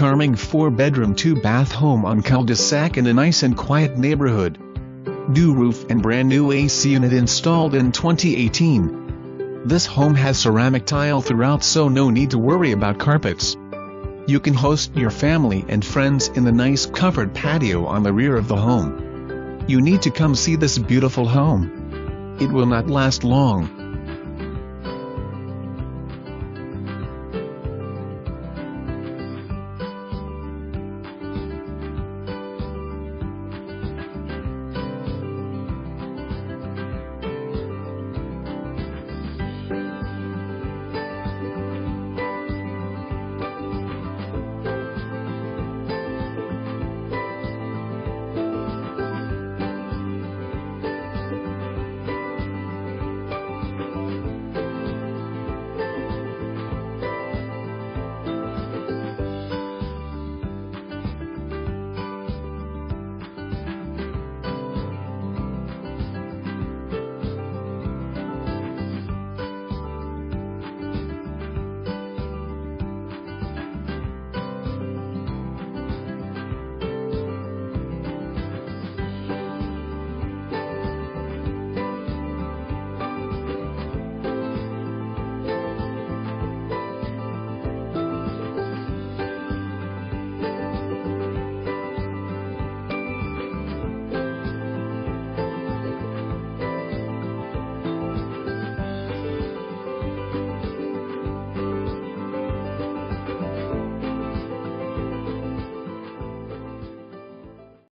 charming 4-bedroom 2-bath home on cul-de-sac in a nice and quiet neighborhood. New roof and brand new AC unit installed in 2018. This home has ceramic tile throughout, so no need to worry about carpets. You can host your family and friends in the nice covered patio on the rear of the home. You need to come see this beautiful home. It will not last long.